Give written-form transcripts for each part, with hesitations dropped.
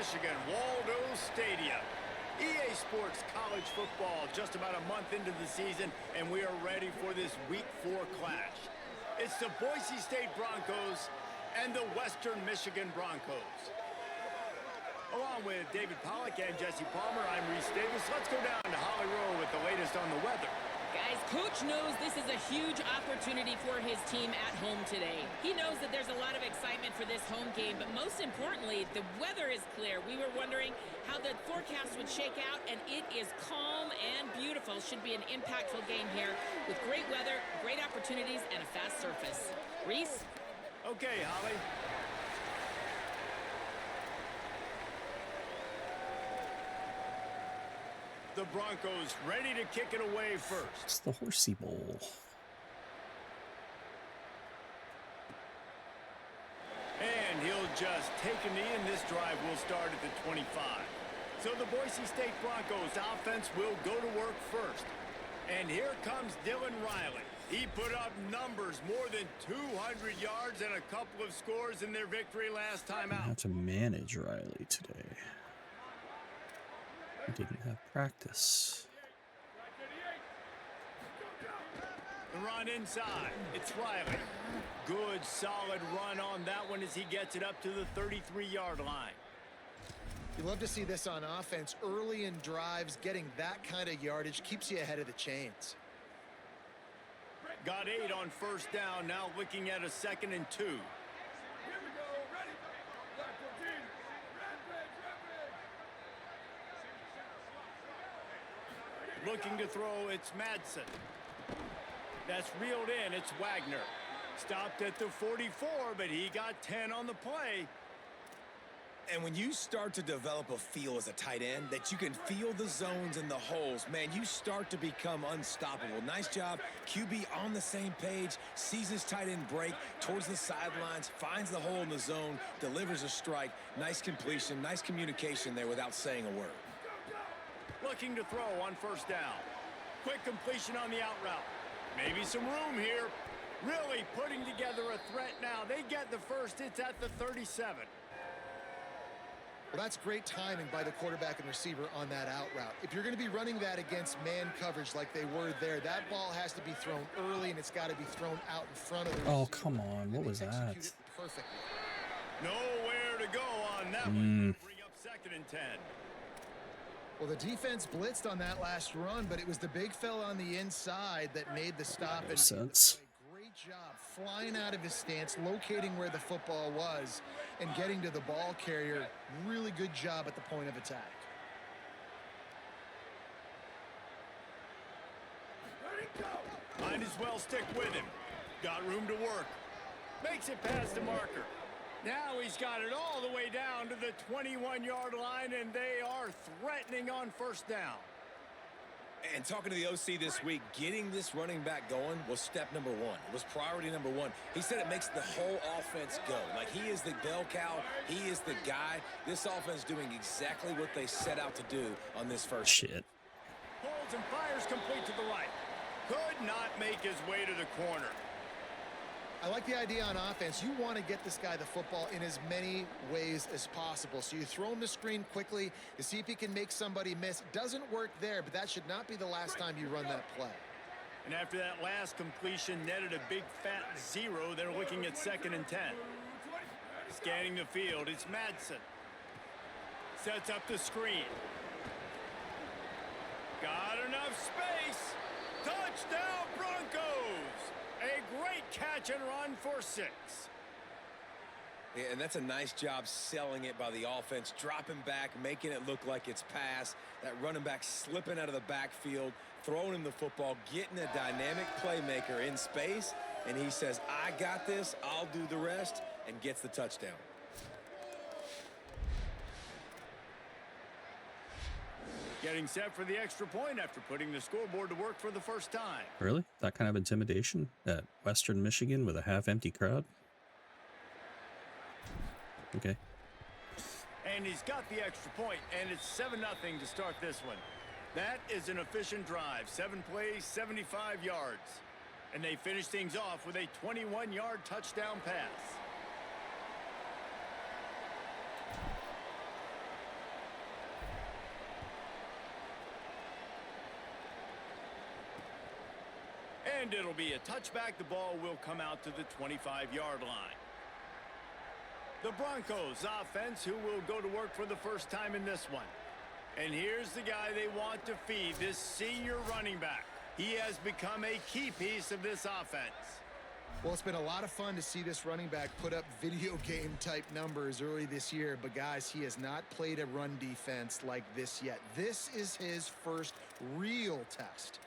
Michigan, Waldo Stadium. EA Sports College Football just about a month into the season, and we are ready for this Week 4 clash. It's the Boise State Broncos and the Western Michigan Broncos. Along with David Pollack and Jesse Palmer, I'm Reese Davis. Let's go down to Holly Rowe with the latest on the weather. Guys, Coach knows this is a huge opportunity for his team at home today. He knows that there's a lot of excitement for this home game, but most importantly, the weather is clear. We were wondering how the forecast would shake out, and it is calm and beautiful. Should be an impactful game here with great weather, great opportunities, and a fast surface. Reese? Okay, Holly. The Broncos ready to kick it away first. It's the Horsey Bowl. And he'll just take a knee, and this drive will start at the 25. So the Boise State Broncos offense will go to work first. And here comes Dylan Riley. He put up numbers, more than 200 yards and a couple of scores in their victory last time out. I have to manage Riley today. I didn't have practice. The run inside. It's Riley. Good, solid run on that one as he gets it up to the 33-yard line. You love to see this on offense. Early in drives, getting that kind of yardage keeps you ahead of the chains. Got 8 on first down. Now looking at a 2nd and 2. Looking to throw, it's Madsen. That's reeled in, it's Wagner. Stopped at the 44, but he got 10 on the play. And when you start to develop a feel as a tight end that you can feel the zones and the holes, man, you start to become unstoppable. Nice job. QB on the same page, sees his tight end break towards the sidelines, finds the hole in the zone, delivers a strike. Nice completion, nice communication there without saying a word. Looking to throw on first down. Quick completion on the out route. Maybe some room here. Really putting together a threat now. They get the first. It's at the 37. Well, that's great timing by the quarterback and receiver on that out route. If you're going to be running that against man coverage like they were there, that ball has to be thrown early, and it's got to be thrown out in front of the receiver. Oh, come on. What was that? Perfectly. Nowhere to go on that one. Bring up 2nd and 10. Well, the defense blitzed on that last run, but it was the big fella on the inside that made the stop. Makes sense. Great job flying out of his stance, locating where the football was, and getting to the ball carrier. Really good job at the point of attack. Might as well stick with him. Got room to work. Makes it past the marker. Now he's got it all the way down to the 21-yard line, and they are threatening on first down. And talking to the OC this week, getting this running back going was step number 1. It was priority number 1. He said it makes the whole offense go. Like, he is the bell cow. He is the guy. This offense doing exactly what they set out to do on this first. Shit. Holds and fires complete to the right. Could not make his way to the corner. I like the idea on offense. You want to get this guy the football in as many ways as possible. So you throw him the screen quickly to see if he can make somebody miss. Doesn't work there, but that should not be the last time you run that play. And after that last completion, netted a big fat 0. They're looking at 2nd and 10. Scanning the field, it's Madsen. Sets up the screen. Got enough space. Touchdown, Broncos! A great catch and run for 6. Yeah, and that's a nice job selling it by the offense, dropping back, making it look like it's pass. That running back slipping out of the backfield, throwing him the football, getting a dynamic playmaker in space, and he says, I got this, I'll do the rest, and gets the touchdown. Getting set for the extra point after putting the scoreboard to work for the first time. Really? That kind of intimidation at Western Michigan with a half-empty crowd? Okay. And he's got the extra point, and it's 7-0 to start this one. That is an efficient drive. 7 plays, 75 yards. And they finish things off with a 21-yard touchdown pass. And it'll be a touchback. The ball will come out to the 25-yard line. The Broncos offense, who will go to work for the first time in this one. And here's the guy they want to feed, this senior running back. He has become a key piece of this offense. Well, it's been a lot of fun to see this running back put up video game type numbers early this year. But guys, he has not played a run defense like this yet. This is his first real test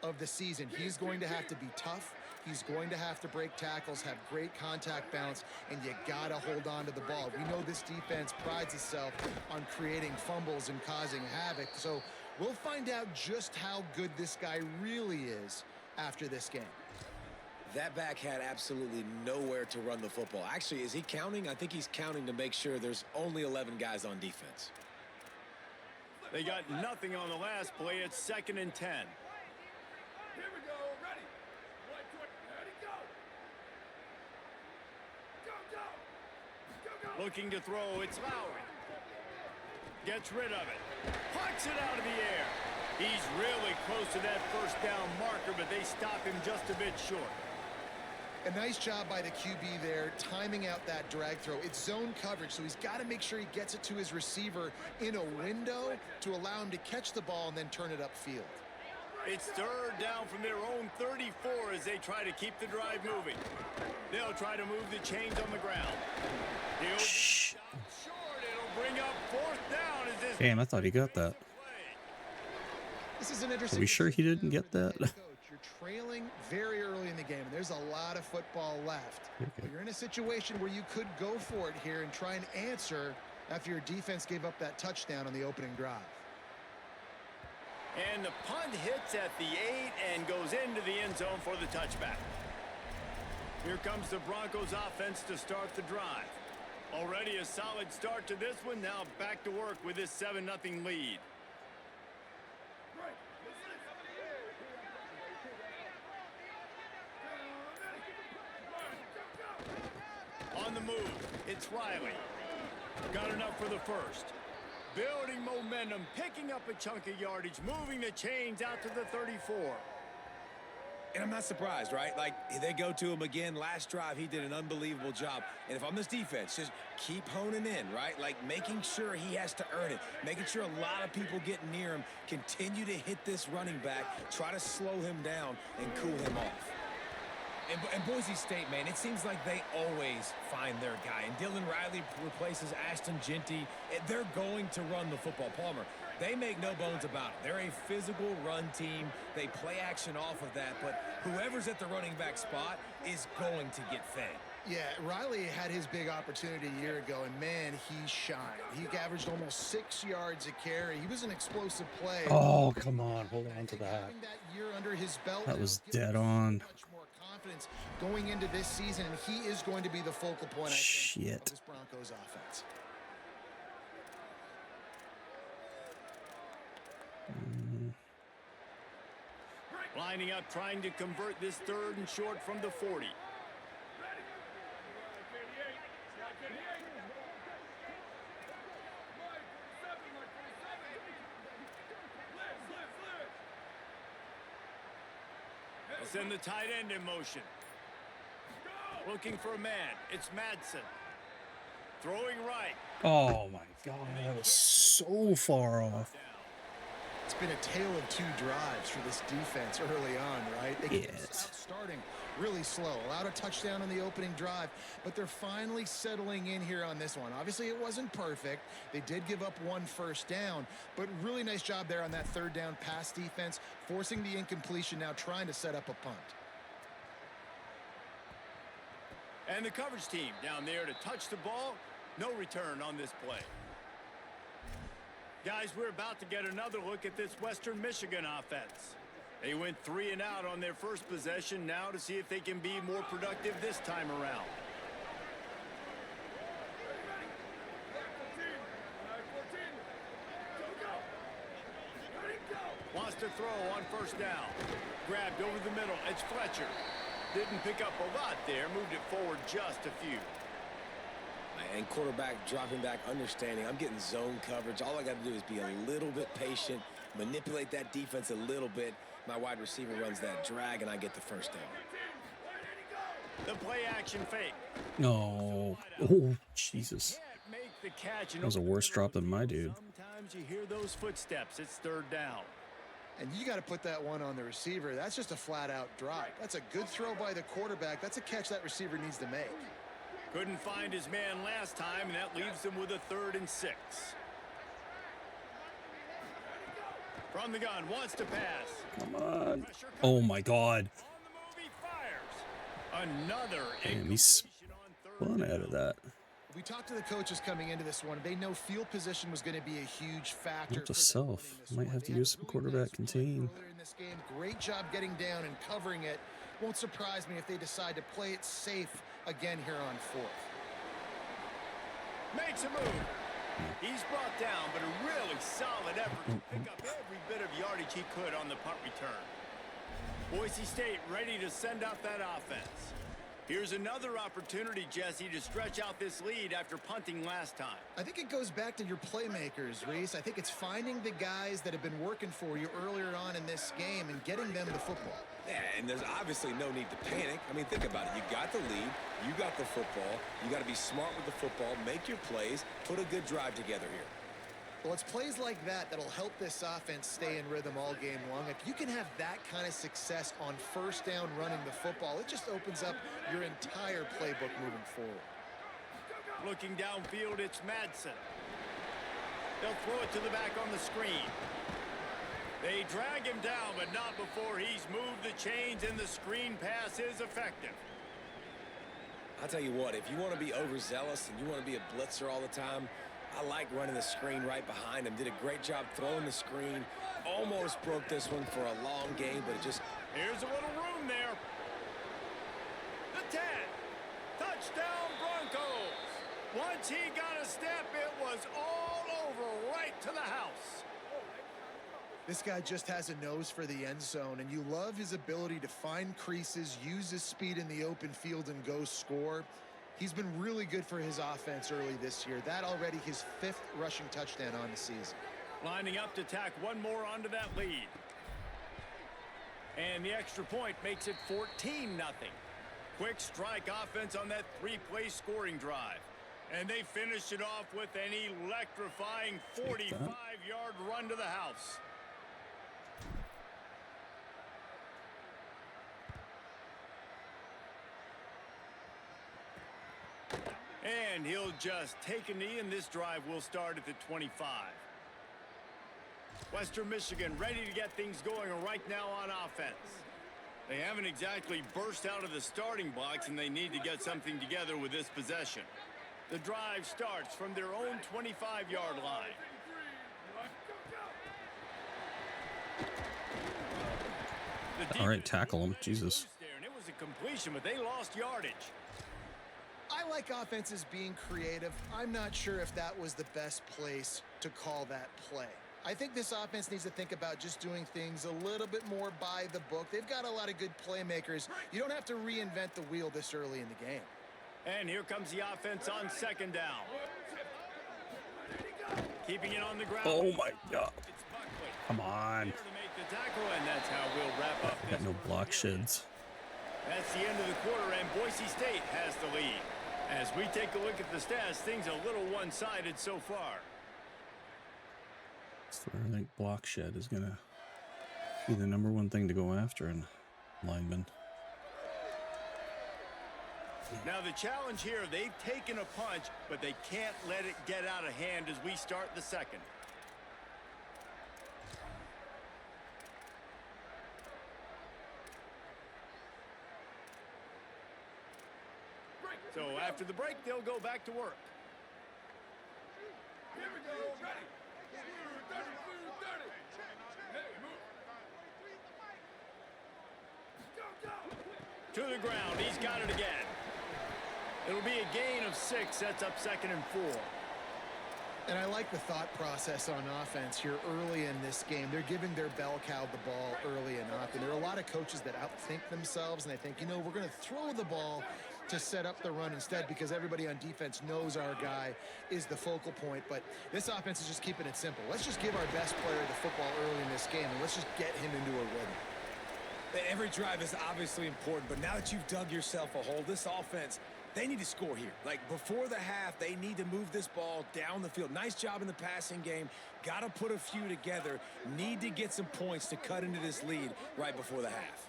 of the season. He's going to have to be tough. He's going to have to break tackles, have great contact balance, and you got to hold on to the ball. We know this defense prides itself on creating fumbles and causing havoc. So we'll find out just how good this guy really is after this game. That back had absolutely nowhere to run the football. Actually, is he counting? I think he's counting to make sure there's only 11 guys on defense. They got nothing on the last play. It's 2nd and 10. Here we go. Ready. Ready, go. Go. Looking to throw. It's Lowry. Gets rid of it. Pucks it out of the air. He's really close to that first down marker, but they stop him just a bit short. A nice job by the QB there, timing out that drag throw. It's zone coverage, so he's got to make sure he gets it to his receiver in a window to allow him to catch the ball and then turn it upfield. It's 3rd down from their own 34 as they try to keep the drive moving. They'll try to move the chains on the ground. He'll be stopped short. It'll bring up 4th down as this. Damn, I thought he got that. This is an interesting. Are we sure he didn't get that? You're trailing very early in the game, and there's a lot of football left. But you're in a situation where you could go for it here and try and answer after your defense gave up that touchdown on the opening drive. And the punt hits at the 8 and goes into the end zone for the touchback. Here comes the Broncos offense to start the drive. Already a solid start to this one. Now back to work with this 7-0 lead. On the move, it's Riley. Got enough for the first. Building momentum, picking up a chunk of yardage, moving the chains out to the 34. And I'm not surprised, right? Like, they go to him again. Last drive, he did an unbelievable job. And if I'm this defense, just keep honing in, right? Like, making sure he has to earn it. Making sure a lot of people get near him. Continue to hit this running back. Try to slow him down and cool him off. And Boise State, man, it seems like they always find their guy. And Dylan Riley replaces Ashton Genty. They're going to run the football. Palmer, they make no bones about it. They're a physical run team. They play action off of that. But whoever's at the running back spot is going to get fed. Yeah, Riley had his big opportunity a year ago, and man, he shined. He averaged almost 6 yards a carry. He was an explosive play. Oh, come on. Hold on to that. Having that year under his belt, That was gives him dead on. Much more confidence going into this season, and he is going to be the focal point, I think, of this Broncos offense. Lining up, trying to convert this 3rd and short from the 40. Send the tight end in motion. Looking for a man. It's Madsen. Throwing right. Oh my God, that was so far off. It's been a tale of 2 drives for this defense early on, right? They keep starting really slow. Allowed a touchdown on the opening drive, but they're finally settling in here on this one. Obviously, it wasn't perfect. They did give up 1 first down, but really nice job there on that 3rd down pass defense, forcing the incompletion, now trying to set up a punt. And the coverage team down there to touch the ball. No return on this play. Guys, we're about to get another look at this Western Michigan offense. They went 3 and out on their first possession, now to see if they can be more productive this time around. Wants to throw on first down. Grabbed over the middle. It's Fletcher. Didn't pick up a lot there. Moved it forward just a few. And quarterback dropping back, understanding I'm getting zone coverage. All I got to do is be a little bit patient manipulate that defense a little bit. My wide receiver runs that drag, and I get the first down. The play action fake. No. Oh, Jesus. Can't make the catch. That was a worse drop than my dude. Sometimes you hear those footsteps. It's third down. And you got to put that one on the receiver. That's just a flat-out drop. That's a good throw by the quarterback. That's a catch that receiver needs to make. Couldn't find his man last time, and that leaves him with a 3rd and 6. From the gun, wants to pass. Come on. Oh, my God. On the move, he fires. Another Damn, he spun out of that. We talked to the coaches coming into this one. They know field position was going to be a huge factor. Note to self, might have to use some quarterback contain. Earlier in this game, great job getting down and covering it. Won't surprise me if they decide to play it safe again here on 4th. Makes a move. He's brought down, but a really solid effort to pick up every bit of yardage he could on the punt return. Boise State ready to send out that offense. Here's another opportunity, Jesse, to stretch out this lead after punting last time. I think it goes back to your playmakers, Reese. I think it's finding the guys that have been working for you earlier on in this game and getting them the football. Yeah, and there's obviously no need to panic. I mean, think about it. You got the lead. You got the football. You got to be smart with the football, make your plays, put a good drive together here. Well, it's plays like that that'll help this offense stay in rhythm all game long. If you can have that kind of success on first down running the football, it just opens up your entire playbook moving forward. Looking downfield, it's Madsen. They'll throw it to the back on the screen. They drag him down, but not before he's moved the chains, and the screen pass is effective. I'll tell you what, if you want to be overzealous and you want to be a blitzer all the time, I like running the screen right behind him. Did a great job throwing the screen. Almost broke this one for a long game, but it just... Here's a little room there. The 10. Touchdown Broncos. Once he got a step, it was all over right to the house. This guy just has a nose for the end zone, and you love his ability to find creases, use his speed in the open field, and go score. He's been really good for his offense early this year. That already his 5th rushing touchdown on the season. Lining up to tack one more onto that lead. And the extra point makes it 14-0. Quick strike offense on that 3-play scoring drive. And they finish it off with an electrifying 45-yard run to the house. And he'll just take a knee, and this drive will start at the 25. Western Michigan ready to get things going right now on offense. They haven't exactly burst out of the starting blocks, and they need to get something together with this possession. The drive starts from their own 25-yard line. All right, tackle him. Jesus. And it was a completion, but they lost yardage. I like offenses being creative. I'm not sure if that was the best place to call that play. I think this offense needs to think about just doing things a little bit more by the book. They've got a lot of good playmakers. You don't have to reinvent the wheel this early in the game. And here comes the offense on 2nd down. Keeping it on the ground. Oh, my God. It's Buckley. Come on. Here to make the tackle, and that's how we'll wrap up this. Got no block sheds. That's the end of the quarter, and Boise State has the lead. As we take a look at the stats, things a little one-sided so far. So I think block shed is going to be the #1 thing to go after in linemen. Now the challenge here, they've taken a punch, but they can't let it get out of hand as we start the 2nd. So after the break, they'll go back to work. Here we go, ready. 30. Hey, move. Go. To the ground, he's got it again. It'll be a gain of 6, sets up 2nd and 4. And I like the thought process on offense here early in this game. They're giving their bell cow the ball early and often. There are a lot of coaches that outthink themselves, and they think, you know, we're going to throw the ball to set up the run instead because everybody on defense knows our guy is the focal point. But this offense is just keeping it simple. Let's just give our best player the football early in this game, and let's just get him into a rhythm. Every drive is obviously important, but now that you've dug yourself a hole, this offense, they need to score here. Like, before the half, they need to move this ball down the field. Nice job in the passing game. Got to put a few together. Need to get some points to cut into this lead right before the half.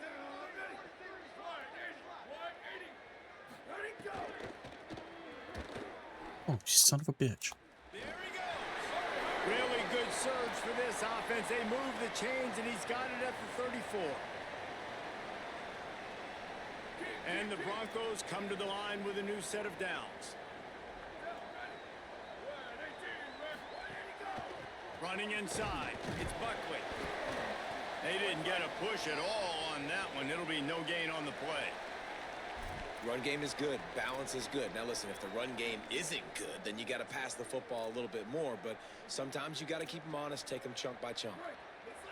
Oh, son of a bitch. There he goes. Really good surge for this offense. They move the chains, and he's got it at the 34. And the Broncos come to the line with a new set of downs. Running inside. It's Buckley. They didn't get a push at all on that one. It'll be no gain on the play. Run game is good. Balance is good. Now, listen, if the run game isn't good, then you got to pass the football a little bit more. But sometimes you got to keep them honest, take them chunk by chunk.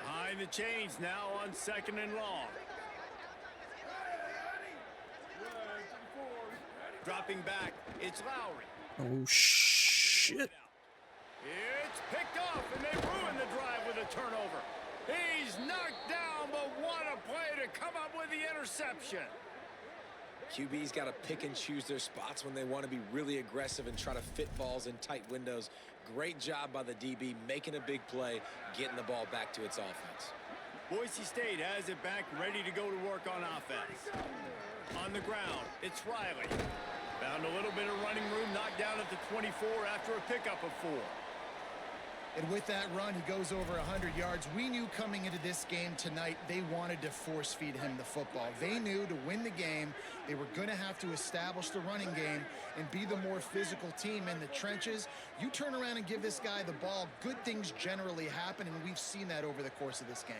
Behind the chains now on 2nd and long. Dropping back, it's Lowry. Oh, shit. It's picked off, and they ruin the drive with a turnover. He's knocked down, but what a play to come up with the interception. QB's got to pick and choose their spots when they want to be really aggressive and try to fit balls in tight windows. Great job by the DB making a big play, getting the ball back to its offense. Boise State has it back, ready to go to work on offense. On the ground, it's Riley. Found a little bit of running room, knocked down at the 24 after a pickup of 4. And with that run, he goes over 100 yards. We knew coming into this game tonight, they wanted to force feed him the football. They knew to win the game, they were going to have to establish the running game and be the more physical team in the trenches. You turn around and give this guy the ball, good things generally happen, and we've seen that over the course of this game.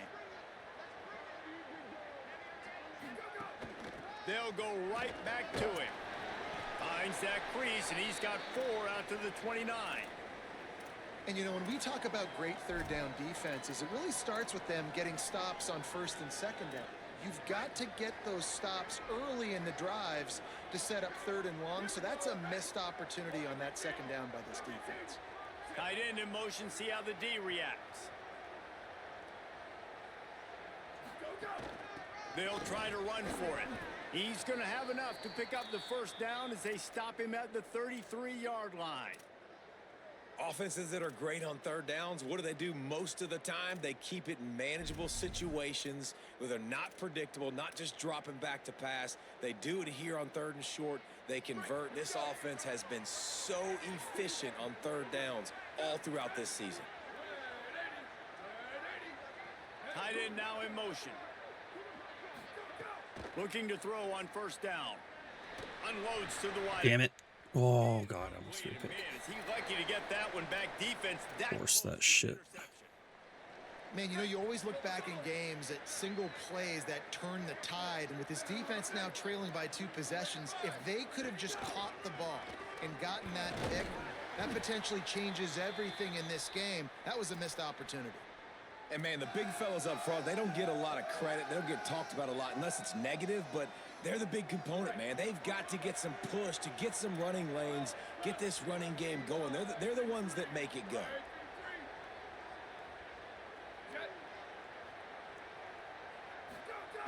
They'll go right back to him. Finds that crease, and he's got 4 out to the 29. And, you know, when we talk about great third down defenses, it really starts with them getting stops on 1st and 2nd down. You've got to get those stops early in the drives to set up 3rd and long, so that's a missed opportunity on that 2nd down by this defense. Tight end in motion, see how the D reacts. They'll try to run for it. He's going to have enough to pick up the 1st down as they stop him at the 33-yard line. Offenses that are great on 3rd downs, what do they do most of the time? They keep it in manageable situations where they're not predictable, not just dropping back to pass. They do it here on 3rd and short. They convert. This offense has been so efficient on 3rd downs all throughout this season. Tight end now in motion. Looking to throw on 1st down. Unloads to the wide. Damn it. Oh, God, I almost threw a pick. Man, is he lucky to get that one back? Defense, Force that shit. Man, you know, you always look back in games at single plays that turn the tide. And with this defense now trailing by 2 possessions, if they could have just caught the ball and gotten that pick, that potentially changes everything in this game. That was a missed opportunity. And, man, the big fellas up front, they don't get a lot of credit. They don't get talked about a lot unless it's negative, but they're the big component, man. They've got to get some push, to get some running lanes, get this running game going. They're the ones that make it go.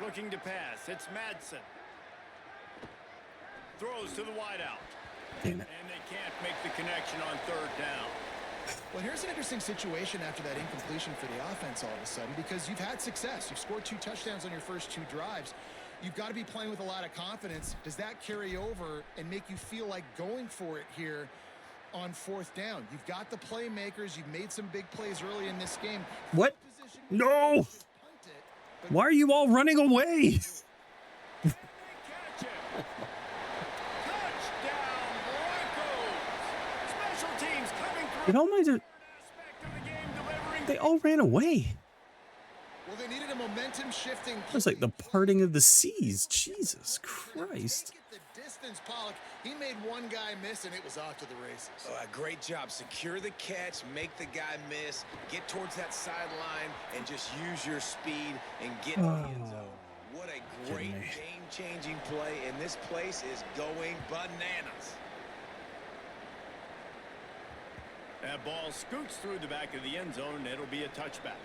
Looking to pass. It's Madsen. Throws to the wideout. Damn it. And they can't make the connection on 3rd down. Well, here's an interesting situation after that incompletion for the offense all of a sudden, because you've had success. You've scored 2 touchdowns on your first 2 drives. You've got to be playing with a lot of confidence. Does that carry over and make you feel like going for it here on 4th down? You've got the playmakers. You've made some big plays early in this game. What? No! Why are you all running away? Did all my they all ran away. Well, they needed a momentum shifting. It was like the parting of the seas. Jesus Christ. The distance, Pollock. He made one guy miss, and it was off to the races. Great job. Secure the catch, make the guy miss, get towards that sideline, and just use your speed and get to the end zone. What a great game-changing game-changing play, and this place is going bananas. That ball scoots through the back of the end zone, and it'll be a touchback.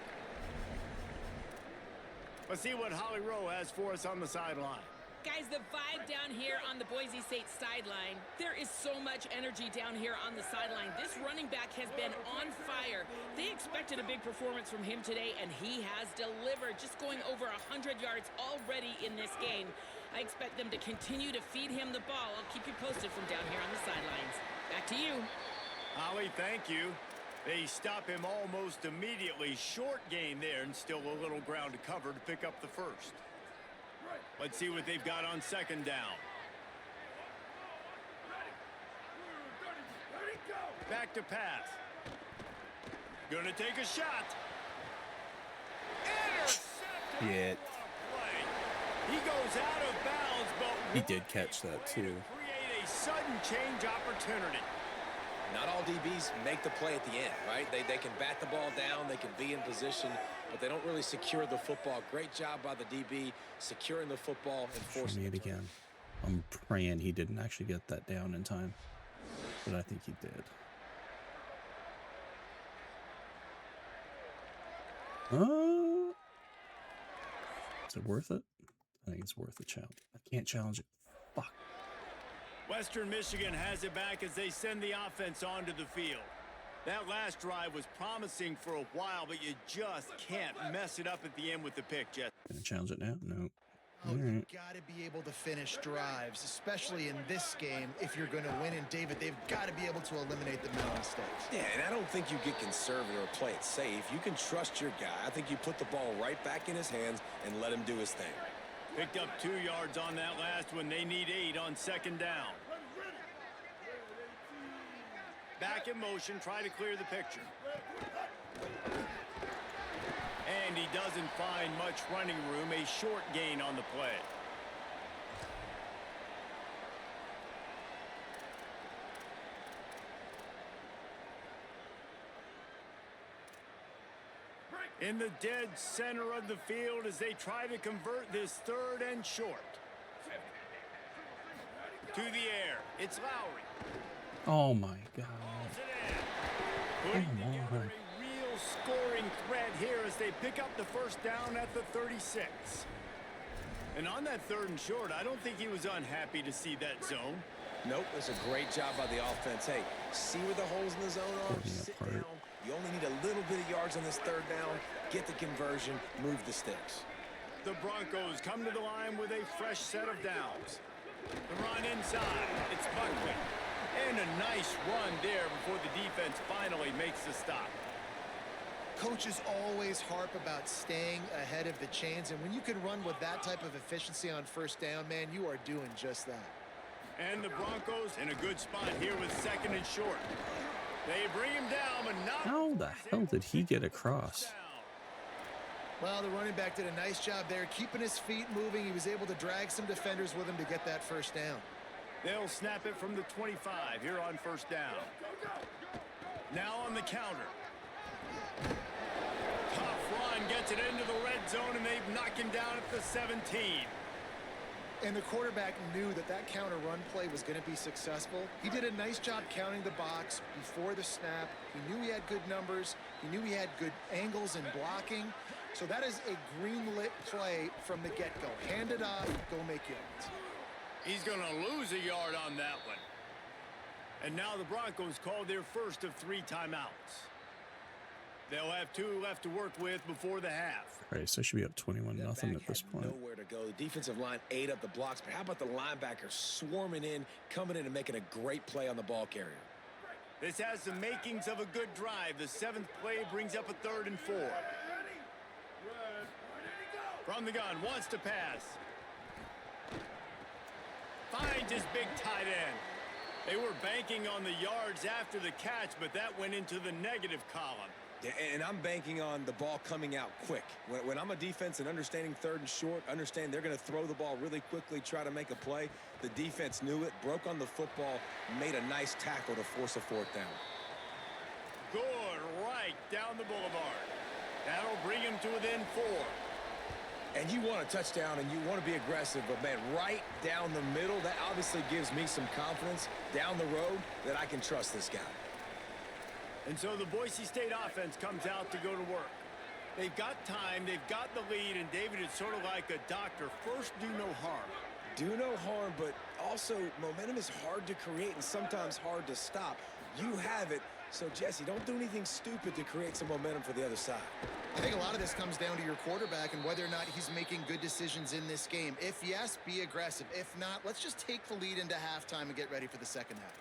Let's see what Holly Rowe has for us on the sideline. Guys, the vibe down here on the Boise State sideline, there is so much energy down here on the sideline. This running back has been on fire. They expected a big performance from him today, and he has delivered, just going over 100 yards already in this game. I expect them to continue to feed him the ball. I'll keep you posted from down here on the sidelines. Back to you. Holly, thank you. They stop him almost immediately. Short gain there, and still a little ground to cover to pick up the first. Let's see what they've got on second down. Back to pass. Gonna take a shot. Intercepted. Yeah. Play. He goes out of bounds, but He did catch that too. create a sudden change opportunity. Not all DBs make the play at the end, right? They can bat the ball down, they can be in position, but they don't really secure the football. Great job by the DB securing the football and Show forcing me it again. I'm praying he didn't actually get that down in time, but I think he did. Is it worth it? I think it's worth a challenge. I can't challenge it. Fuck. Western Michigan has it back as they send the offense onto the field. That last drive was promising for a while, but you just can't mess it up at the end with the pick, Jess. Gonna challenge it now? No. Oh, All you right. got to be able to finish drives, especially in this game. If you're going to win, and David, they've got to be able to eliminate the mental mistakes. Yeah, and I don't think you get conservative or play it safe. You can trust your guy. I think you put the ball right back in his hands and let him do his thing. Picked up 2 yards on that last one. They need 8 on second down. Back in motion, try to clear the picture. And he doesn't find much running room. A short gain on the play. In the dead center of the field as they try to convert this 3rd and short. To the air. It's Lowry. Oh my god. Putting Come together on. a real scoring threat here as they pick up the first down at the 36. And on that 3rd and short, I don't think he was unhappy to see that zone. Nope, that's a great job by the offense. Hey, see where the holes in the zone are? Pulling Sit apart. down. You only need a little bit of yards on this 3rd down. Get the conversion, move the sticks. The Broncos come to the line with a fresh set of downs. The run inside. It's Buckley. And a nice run there before the defense finally makes the stop. Coaches always harp about staying ahead of the chains, and when you can run with that type of efficiency on first down, man, you are doing just that. And the Broncos in a good spot here with 2nd and short. They bring him down, but not. How the hell did he get across? Well, the running back did a nice job there, keeping his feet moving. He was able to drag some defenders with him to get that first down. They'll snap it from the 25 here on first down. Now on the counter. Tough run gets it into the red zone, and they've knocked him down at the 17. And the quarterback knew that that counter run play was going to be successful. He did a nice job counting the box before the snap. He knew he had good numbers. He knew he had good angles and blocking. So that is a green-lit play from the get-go. Hand it off, go make yards. He's going to lose a yard on that one. And now the Broncos call their first of 3 timeouts. They'll have 2 left to work with before the half. All right, so I should be up 21-0 at this point. Nowhere to go. The defensive line ate up the blocks, but how about the linebacker swarming in, coming in and making a great play on the ball carrier? This has the makings of a good drive. The 7th play brings up a 3rd and 4. From the gun, wants to pass. Finds his big tight end. They were banking on the yards after the catch, but that went into the negative column. Yeah, and I'm banking on the ball coming out quick. When I'm a defense and understanding 3rd and short, understand they're going to throw the ball really quickly, try to make a play. The defense knew it, broke on the football, made a nice tackle to force a 4th down. Good right down the boulevard. That'll bring him to within 4. And you want a touchdown and you want to be aggressive, but, man, right down the middle, that obviously gives me some confidence down the road that I can trust this guy. And so the Boise State offense comes out to go to work. They've got time, they've got the lead, and David, it's sort of like a doctor. First, do no harm. Do no harm, but also momentum is hard to create and sometimes hard to stop. You have it, so Jesse, don't do anything stupid to create some momentum for the other side. I think a lot of this comes down to your quarterback and whether or not he's making good decisions in this game. If yes, be aggressive. If not, let's just take the lead into halftime and get ready for the second half.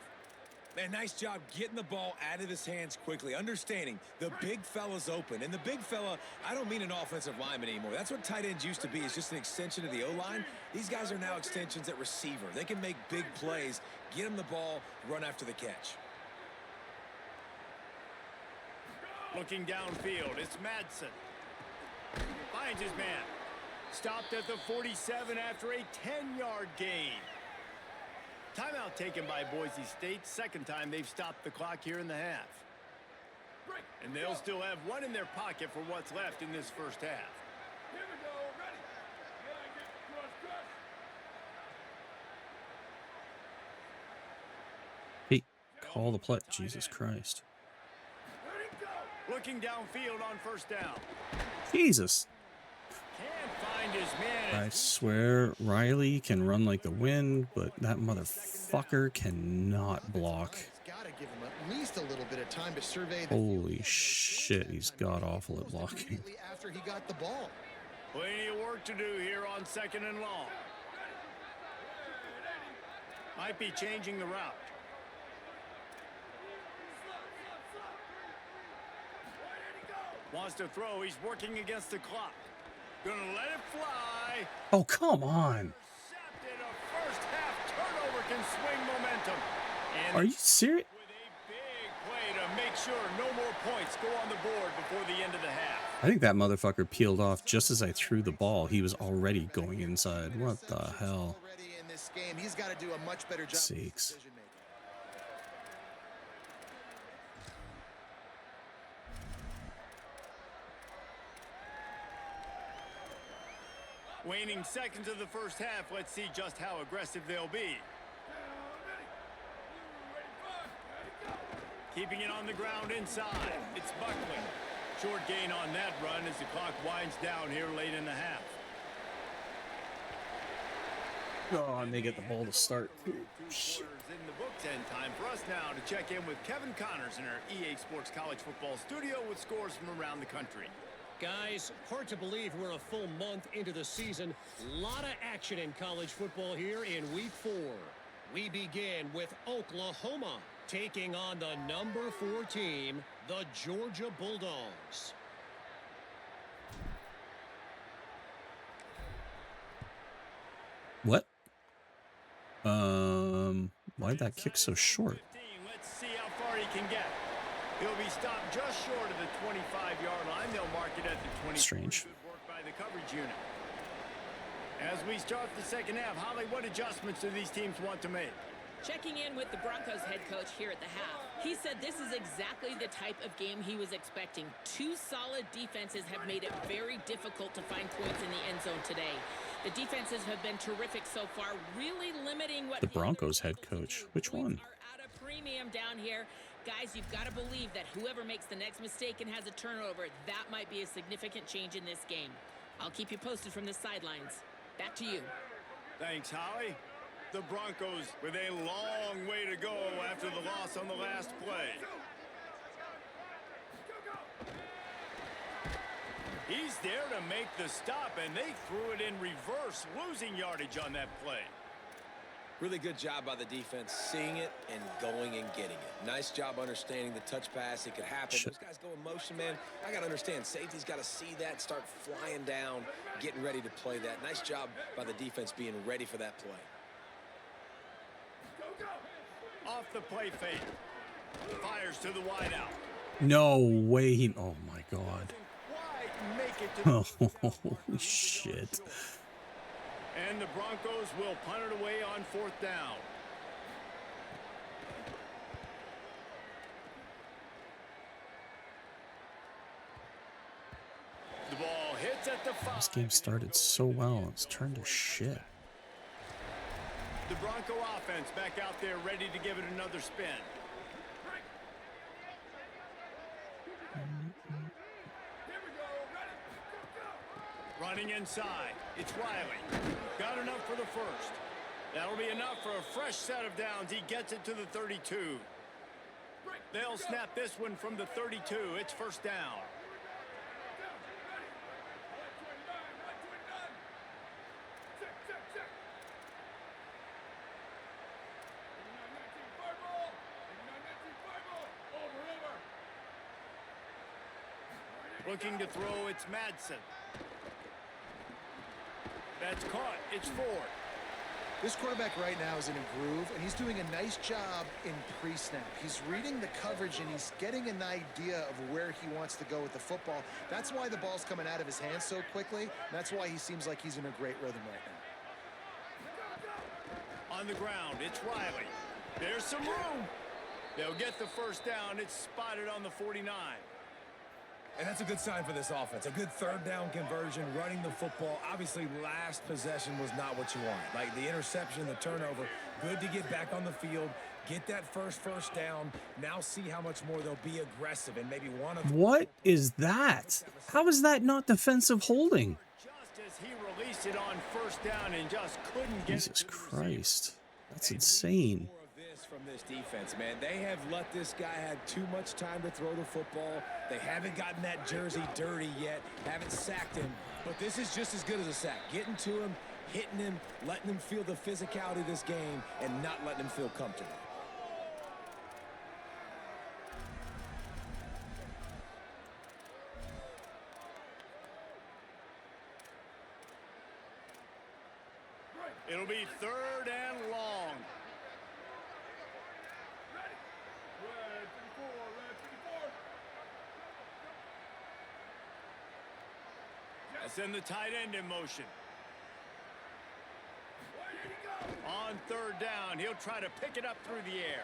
Man, nice job getting the ball out of his hands quickly, understanding the big fella's open. And the big fella, I don't mean an offensive lineman anymore. That's what tight ends used to be, is just an extension of the O-line. These guys are now extensions at receiver. They can make big plays, get him the ball, run after the catch. Looking downfield, it's Madsen. Finds his man. Stopped at the 47 after a 10-yard gain. Timeout taken by Boise State. Second time they've stopped the clock here in the half. And they'll still have one in their pocket for what's left in this first half. Here we go, ready. Hey, call the play. Jesus Christ. Looking downfield on first down. Jesus. Can't find his man. I swear Riley can run like the wind, but that motherfucker cannot block. Gotta give him at least a little bit of time to survey the Holy shit, he's god awful at blocking. after he got the ball. Plenty of work to do here on second and long. Might be changing the route. Wants to throw. He's working against the clock. Gonna let it fly. Oh, come on. Intercepted. A first half turnover can swing momentum. And Are you serious? with a big play to make sure no more points go on the board before the end of the half. I think that motherfucker peeled off just as I threw the ball. He was already going inside. What the hell? Already in this game, he's got to do a much better job of Sakes. decision-making. Waning seconds of the first half. Let's see just how aggressive they'll be. Keeping it on the ground inside. It's Buckley. Short gain on that run as the clock winds down here late in the half. Oh, and they get the ball to start. Two quarters in the books, and time for us now to check in with Kevin Connors in our EA Sports College Football studio with scores from around the country. Guys, hard to believe we're a full month into the season. A lot of action in college football here in Week 4. We begin with Oklahoma taking on the number 4 team, the Georgia Bulldogs. What? Why'd that kick so short? Let's see how far he can get. He'll be stopped just short of the 25-yard line. They'll mark it at the 20. Strange. Good work by the coverage unit. As we start the second half, Holly, what adjustments do these teams want to make? Checking in with the Broncos head coach here at the half. He said this is exactly the type of game he was expecting. 2 solid defenses have made it very difficult to find points in the end zone today. The defenses have been terrific so far, really limiting what The Broncos head coach. Which one? Are at a premium down here. Guys, you've got to believe that whoever makes the next mistake and has a turnover, that might be a significant change in this game. I'll keep you posted from the sidelines. Back to you. Thanks, Holly. The Broncos with a long way to go after the loss on the last play. He's there to make the stop, and they threw it in reverse, losing yardage on that play. Really good job by the defense, seeing it and going and getting it. Nice job understanding the touch pass. It could happen. Shit. Those guys go in motion, man. I got to understand. Safety's got to see that, start flying down, getting ready to play that. Nice job by the defense being ready for that play. Off the play fake. Fires to the wideout. No way. He. Oh my god. Quite make it to Oh, holy shit. And the Broncos will punt it away on 4th down. The ball hits at the 5. This game started so well. It's turned to shit. The Bronco offense back out there ready to give it another spin. Running inside, it's Riley. Got enough for the first. That'll be enough for a fresh set of downs. He gets it to the 32. They'll snap this one from the 32. It's first down. Looking to throw, it's Madsen. That's caught. It's Ford. This quarterback right now is in a groove, and he's doing a nice job in pre-snap. He's reading the coverage, and he's getting an idea of where he wants to go with the football. That's why the ball's coming out of his hands so quickly. That's why he seems like he's in a great rhythm right now. On the ground, it's Riley. There's some room. They'll get the first down. It's spotted on the 49. And that's a good sign for this offense. A good third down conversion, running the football. Obviously, last possession was not what you want. Like the interception, the turnover. Good to get back on the field, get that first down. Now see how much more they'll be aggressive and maybe want to. What is that? How is that not defensive holding? Just as he released it on first down and just couldn't get Jesus it to the Christ. That's insane. From this defense, man. They have let this guy have too much time to throw the football. They haven't gotten that jersey dirty yet, haven't sacked him, but this is just as good as a sack. Getting to him, hitting him, letting him feel the physicality of this game, and not letting him feel comfortable. It'll be third and long. Send the tight end in motion. On third down, he'll try to pick it up through the air.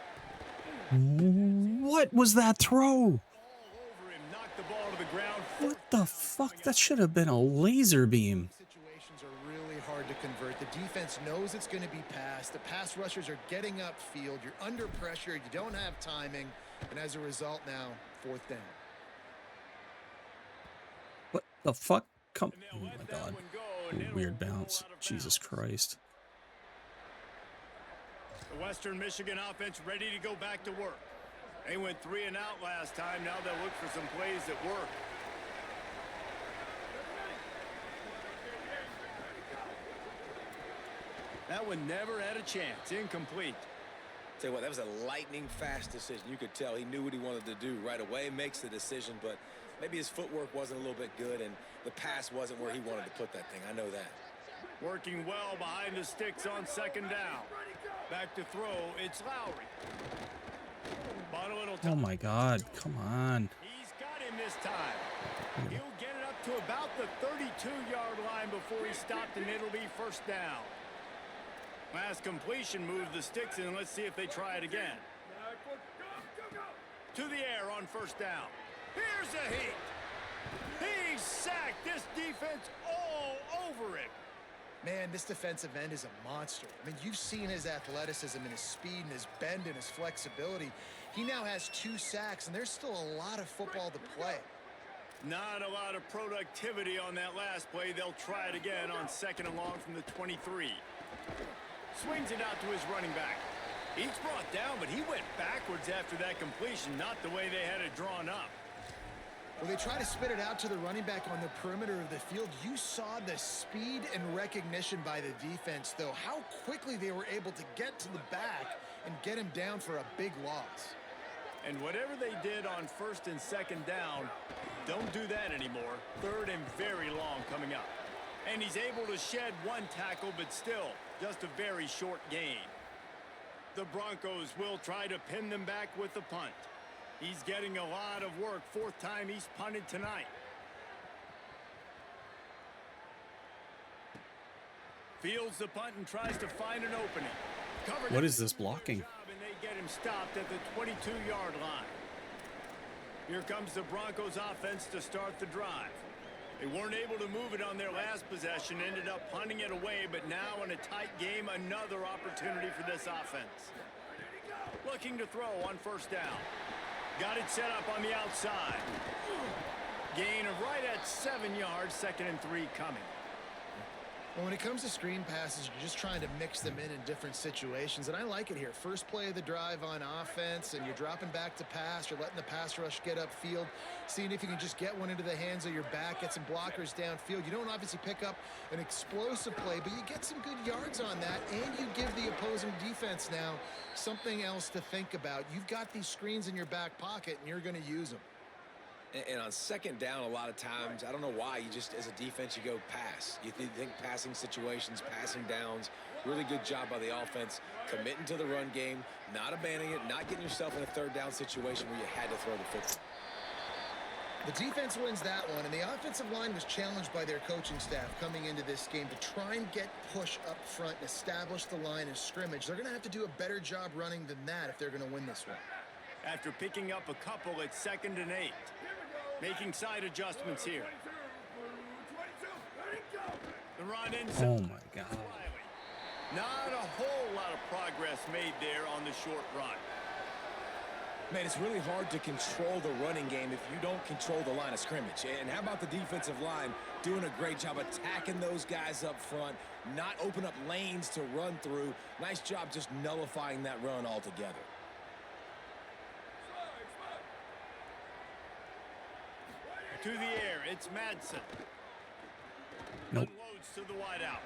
What was that throw? All over him, knocked the ball to the ground. What the fuck? That should have been a laser beam. Situations are really hard to convert. The defense knows it's going to be passed. The pass rushers are getting upfield. You're under pressure. You don't have timing. And as a result now, fourth down. What the fuck? Come, oh my God. Weird bounce. Jesus Christ. The Western Michigan offense ready to go back to work. They went 3 and out last time. Now they'll look for some plays that work. That one never had a chance. Incomplete. Tell you what, that was a lightning fast decision. You could tell he knew what he wanted to do right away. Makes the decision, but maybe his footwork wasn't a little bit good, and the pass wasn't where he wanted to put that thing. I know that. Working well behind the sticks on second down. Back to throw, it's Lowry. Oh my God, come on. He's got him this time. He'll get it up to about the 32-yard line before he stopped, and it'll be first down. Last completion moved the sticks in. Let's see if they try it again. To the air on first down. Here's a heat. He's sacked. This defense all over him. Man, this defensive end is a monster. I mean, you've seen his athleticism and his speed and his bend and his flexibility. He now has 2 sacks, and there's still a lot of football to play. Not a lot of productivity on that last play. They'll try it again on second and long from the 23. Swings it out to his running back. He's brought down, but he went backwards after that completion, not the way they had it drawn up. When they try to spit it out to the running back on the perimeter of the field, you saw the speed and recognition by the defense, though, how quickly they were able to get to the back and get him down for a big loss. And whatever they did on first and second down, don't do that anymore. Third and very long coming up. And he's able to shed 1 tackle, but still just a very short gain. The Broncos will try to pin them back with the punt. He's getting a lot of work. 4th time he's punted tonight. Fields the punt and tries to find an opening. What is this blocking? And they get him stopped at the 22-yard line. Here comes the Broncos offense to start the drive. They weren't able to move it on their last possession, ended up punting it away, but now in a tight game, another opportunity for this offense. Looking to throw on first down. Got it set up on the outside. Gain of right at 7 yards, 2nd and 3 coming. Well, when it comes to screen passes, you're just trying to mix them in different situations, and I like it here. First play of the drive on offense, and you're dropping back to pass. You're letting the pass rush get upfield, seeing if you can just get one into the hands of your back, get some blockers downfield. You don't obviously pick up an explosive play, but you get some good yards on that, and you give the opposing defense now something else to think about. You've got these screens in your back pocket, and you're going to use them. And on second down, a lot of times, I don't know why, you just, as a defense, you go pass. You think passing situations, passing downs. Really good job by the offense, committing to the run game, not abandoning it, not getting yourself in a third down situation where you had to throw the football. The defense wins that one, and the offensive line was challenged by their coaching staff coming into this game to try and get push up front and establish the line of scrimmage. They're going to have to do a better job running than that if they're going to win this one. After picking up a couple, it's 2nd and 8. Making side adjustments here. The run inside. Oh my God. Not a whole lot of progress made there on the short run. Man, it's really hard to control the running game if you don't control the line of scrimmage. And how about the defensive line doing a great job attacking those guys up front, not open up lanes to run through. Nice job just nullifying that run altogether. To the air, it's Madsen. Nope. Unloads to the wideout.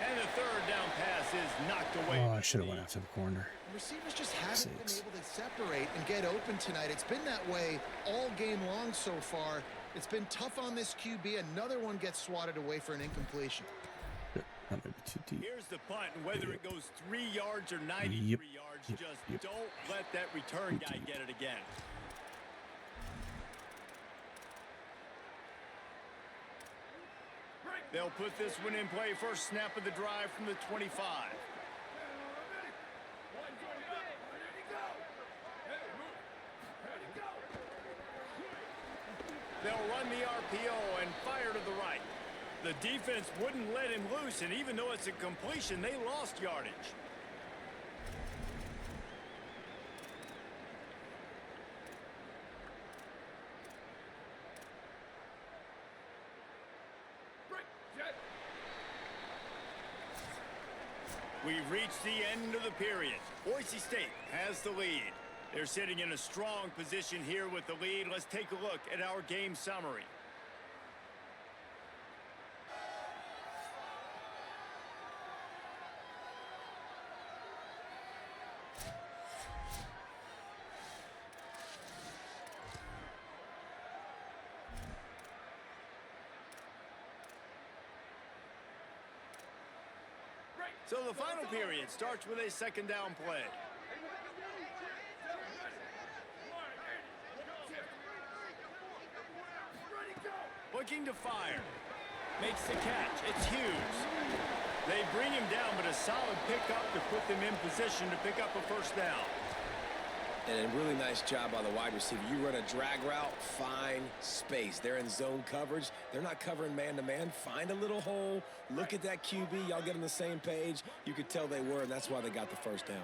And the 3rd down pass is knocked away. Oh, I should have went after the corner. Receivers just haven't been able to separate and get open tonight. It's been that way all game long so far. It's been tough on this QB. Another one gets swatted away for an incompletion. That might be too deep. Here's the punt, and whether it goes 3 yards or 93 yards, just don't let that return guy get it again. They'll put this one in play. First snap of the drive from the 25. They'll run the RPO and fire to the right. The defense wouldn't let him loose, and even though it's a completion, they lost yardage. We've reached the end of the period. Boise State has the lead. They're sitting in a strong position here with the lead. Let's take a look at our game summary. So the final period starts with a 2nd down play. Looking to fire. Makes the catch. It's Hughes. They bring him down, but a solid pickup to put them in position to pick up a first down. And a really nice job by the wide receiver. You run a drag route, find space. They're in zone coverage. They're not covering man-to-man. Find a little hole. Look at that QB. Y'all get on the same page. You could tell they were, and that's why they got the first down.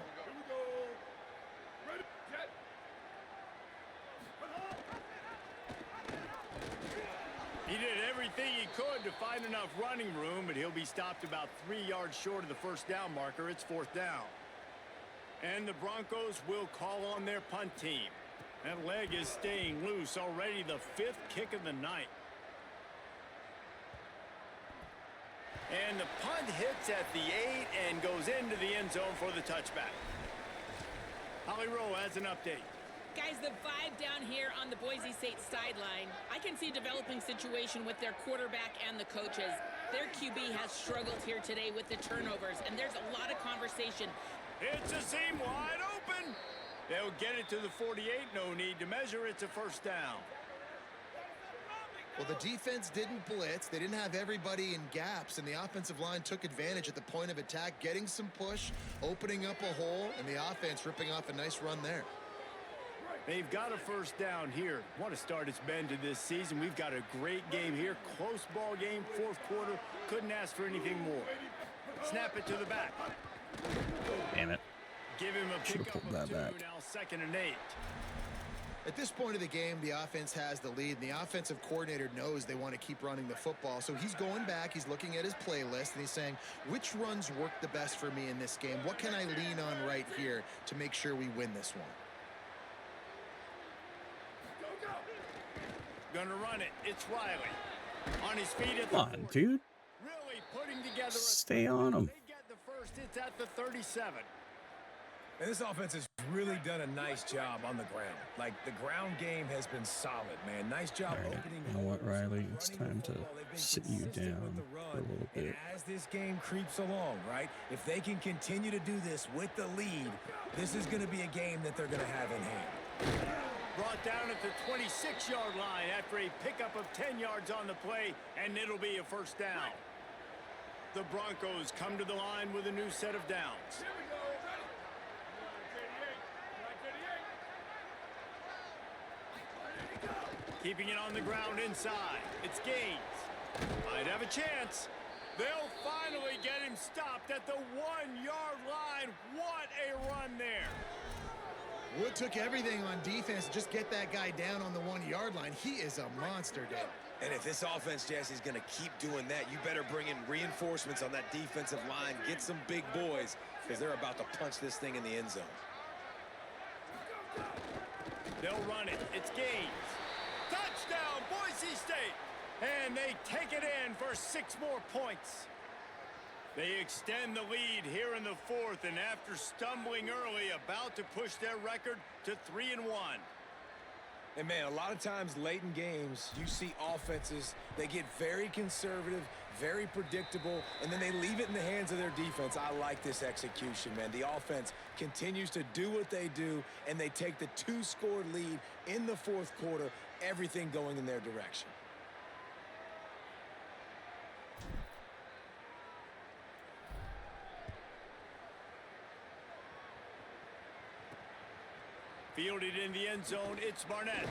He did everything he could to find enough running room, but he'll be stopped about 3 yards short of the first down marker. It's 4th down. And the Broncos will call on their punt team. That leg is staying loose. Already the 5th kick of the night. And the punt hits at the 8 and goes into the end zone for the touchback. Holly Rowe has an update. Guys, the vibe down here on the Boise State sideline, I can see a developing situation with their quarterback and the coaches. Their QB has struggled here today with the turnovers, and there's a lot of conversation. It's a seam wide open. They'll get it to the 48. No need to measure. It's a first down. Well, the defense didn't blitz. They didn't have everybody in gaps, and the offensive line took advantage at the point of attack, getting some push, opening up a hole, and the offense ripping off a nice run there. They've got a first down here. What a start it's been to this season. We've got a great game here. Close ball game, fourth quarter. Couldn't ask for anything more. Snap it to the back. Damn it. Give him a Should've pickup pulled of that 2, back. now 2nd and 8. At this point of the game, the offense has the lead, and the offensive coordinator knows they want to keep running the football. So he's going back, he's looking at his playlist, and he's saying, which runs work the best for me in this game? What can I lean on right here to make sure we win this one? Gonna run it. It's Riley. On his feet at the Come on, 40. dude. Really putting together a Stay on him. They get the first. It's at the 37. And this offense has really done a nice job on the ground. Like, the ground game has been solid, man. Nice job All right. opening. You know what, doors, Riley? It's running the time to football. They've been sit you consistent with down the for a run. little And bit. as this game creeps along, right, if they can continue to do this with the lead, this is going to be a game that they're going to have in hand. Brought down at the 26-yard line after a pickup of 10 yards on the play, and it'll be a first down. The Broncos come to the line with a new set of downs. Here we go. Ready. 38. 38. Keeping it on the ground inside. It's Gaines. Might have a chance. They'll finally get him stopped at the 1-yard line. What a run there. Wood took everything on defense to just get that guy down on the 1-yard line. He is a monster, Dave. And if this offense, Jesse's going to keep doing that, you better bring in reinforcements on that defensive line. Get some big boys, because they're about to punch this thing in the end zone. They'll run it. It's Gaines. Touchdown, Boise State. And they take it in for 6 more points. They extend the lead here in the 4th, and after stumbling early, about to push their record to 3-1. And, man, a lot of times late in games, you see offenses, they get very conservative, very predictable, and then they leave it in the hands of their defense. I like this execution, man. The offense continues to do what they do, and they take the 2-score lead in the 4th quarter, everything going in their direction. Fielded in the end zone, it's Barnett.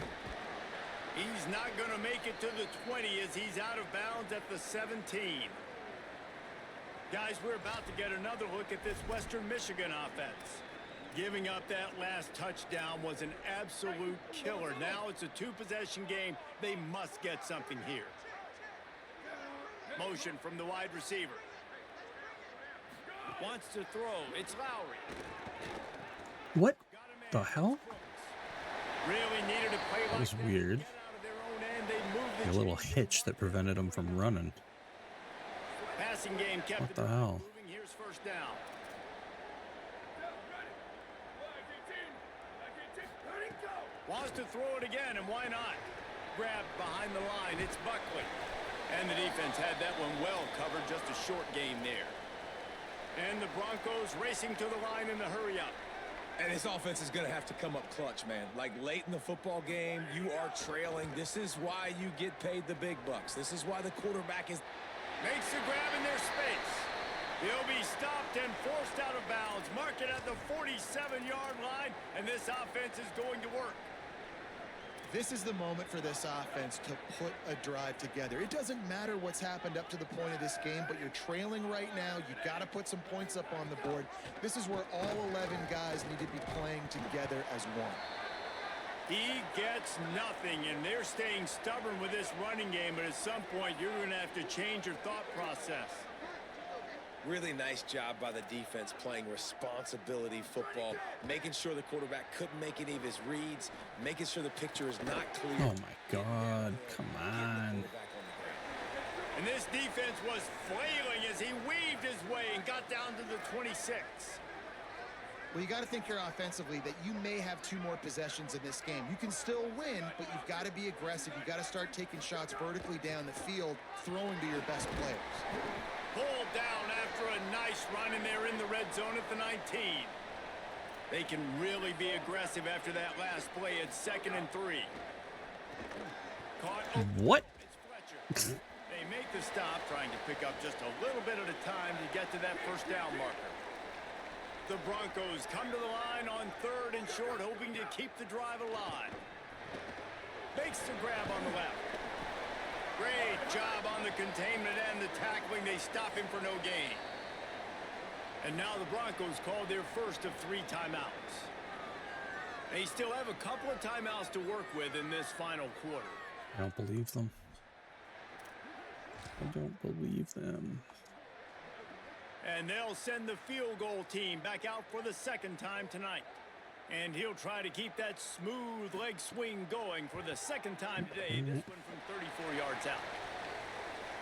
He's not going to make it to the 20 as he's out of bounds at the 17. Guys, we're about to get another look at this Western Michigan offense. Giving up that last touchdown was an absolute killer. Now it's a 2-possession game. They must get something here. Motion from the wide receiver. Wants to throw. It's Lowry. What the hell? Really needed to play That was like weird. Get out of their own end. They moved the A little chains. hitch that prevented him from running. Passing game kept What it the hell? moving. Here's first down. Ready, go. Wants to throw it again, and why not? Grabbed behind the line. It's Buckley. And the defense had that one well covered. Just a short game there. And the Broncos racing to the line in the hurry-up. And this offense is going to have to come up clutch, man. Like, late in the football game, you are trailing. This is why you get paid the big bucks. This is why the quarterback is... Makes the grab in their space. He'll be stopped and forced out of bounds. Mark it at the 47-yard line, and this offense is going to work. This is the moment for this offense to put a drive together. It doesn't matter what's happened up to the point of this game, but you're trailing right now. You got to put some points up on the board. This is where all 11 guys need to be playing together as one. He gets nothing, and they're staying stubborn with this running game, but at some point, you're going to have to change your thought process. Really nice job by the defense playing responsibility football, making sure the quarterback couldn't make any of his reads, making sure the picture is not clear. Oh my God, come on. And this defense was flailing as he weaved his way and got down to the 26. Well, you got to think here offensively that you may have 2 more possessions in this game. You can still win, but you've got to be aggressive. You've got to start taking shots vertically down the field, throwing to your best players. Pulled down after a nice run, and they're in the red zone at the 19. They can really be aggressive after that last play. It's 2nd and 3. Caught. What? It's Fletcher. They make the stop, trying to pick up just a little bit at a time to get to that first down marker. The Broncos come to the line on 3rd and short, hoping to keep the drive alive. Makes the grab on the left. Great job on the containment and the tackling. They stop him for no gain. And now the Broncos call their first of 3 timeouts. They still have a couple of timeouts to work with in this final quarter. I don't believe them. I don't believe them. And they'll send the field goal team back out for the 2nd time tonight. And he'll try to keep that smooth leg swing going for the 2nd time today. This one from 34 yards out.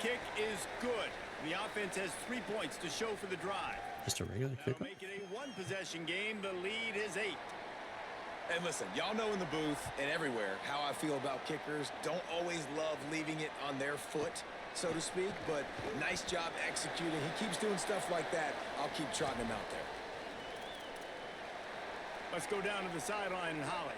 Kick is good. The offense has 3 points to show for the drive. Just a regular That'll kick. make it a 1-possession game. The lead is 8. And listen, y'all know in the booth and everywhere how I feel about kickers. Don't always love leaving it on their foot, so to speak, but nice job executing. He keeps doing stuff like that. I'll keep trotting him out there. Let's go down to the sideline and Holly.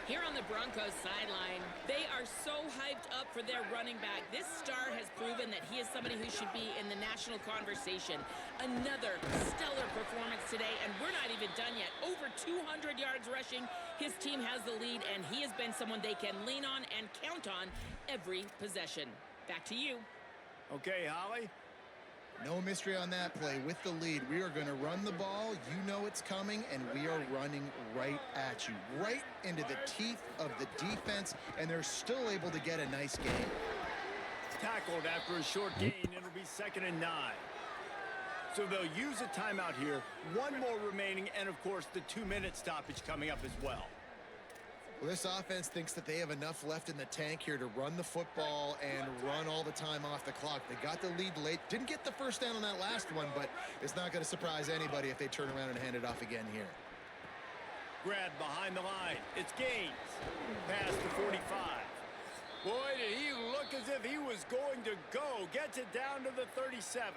Here on the Broncos sideline, they are so hyped up for their running back. This star has proven that he is somebody who should be in the national conversation. Another stellar performance today, and we're not even done yet. Over 200 yards rushing. His team has the lead, and he has been someone they can lean on and count on every possession. Back to you. Okay, Holly. No mystery on that play. With the lead, we are going to run the ball. You know it's coming, and we are running right at you, right into the teeth of the defense, and they're still able to get a nice gain. Tackled after a short gain. It'll be 2nd and 9. So they'll use a timeout here. 1 more remaining, and, of course, the 2-minute stoppage coming up as well. Well, this offense thinks that they have enough left in the tank here to run the football and run all the time off the clock. They got the lead late. Didn't get the first down on that last one, but it's not going to surprise anybody if they turn around and hand it off again here. Grab behind the line. It's Gaines. Past the 45. Boy, did he look as if he was going to go. Gets it down to the 37.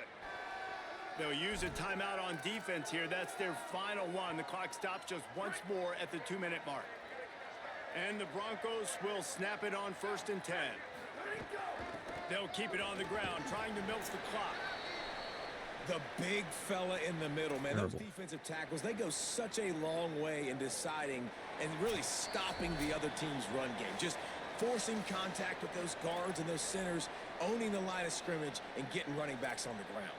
They'll use a timeout on defense here. That's their final one. The clock stops just once more at the 2-minute mark. And the Broncos will snap it on 1st and 10. They'll keep it on the ground, trying to milk the clock. The big fella in the middle, man. Terrible. Those defensive tackles, they go such a long way in deciding and really stopping the other team's run game. Just forcing contact with those guards and those centers, owning the line of scrimmage, and getting running backs on the ground.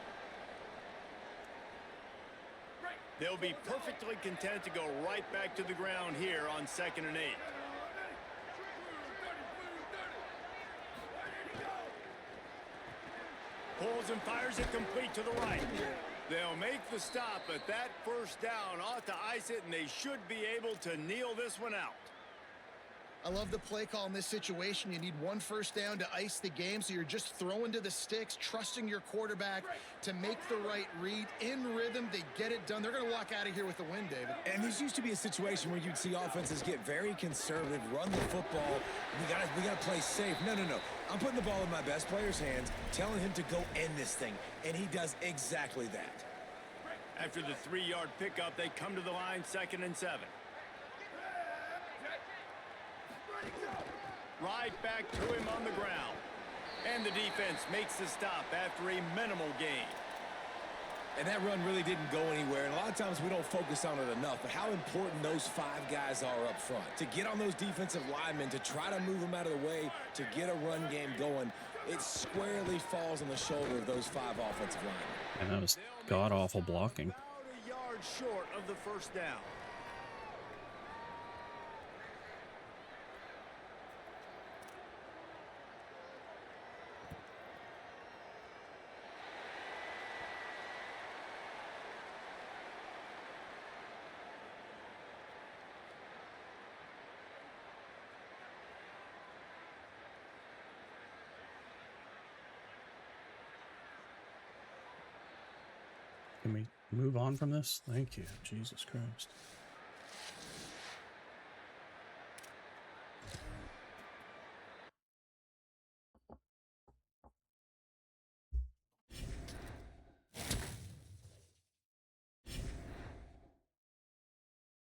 They'll be perfectly content to go right back to the ground here on 2nd and 8. Pulls and fires it complete to the right. They'll make the stop, but that first down ought to ice it, and they should be able to kneel this one out. I love the play call in this situation. You need 1 first down to ice the game, so you're just throwing to the sticks, trusting your quarterback to make the right read. In rhythm, they get it done. They're going to walk out of here with the win, David. And this used to be a situation where you'd see offenses get very conservative, run the football. We gotta play safe. No. I'm putting the ball in my best player's hands, telling him to go end this thing, and he does exactly that. After the 3-yard pickup, they come to the line 2nd and 7. Right back to him on the ground. And the defense makes the stop after a minimal gain. And that run really didn't go anywhere. And a lot of times we don't focus on it enough. But how important those 5 guys are up front. To get on those defensive linemen, to try to move them out of the way, to get a run game going, it squarely falls on the shoulder of those 5 offensive linemen. And that was god-awful blocking. About a yard short of the first down. Can we move on from this? Thank you. Jesus Christ.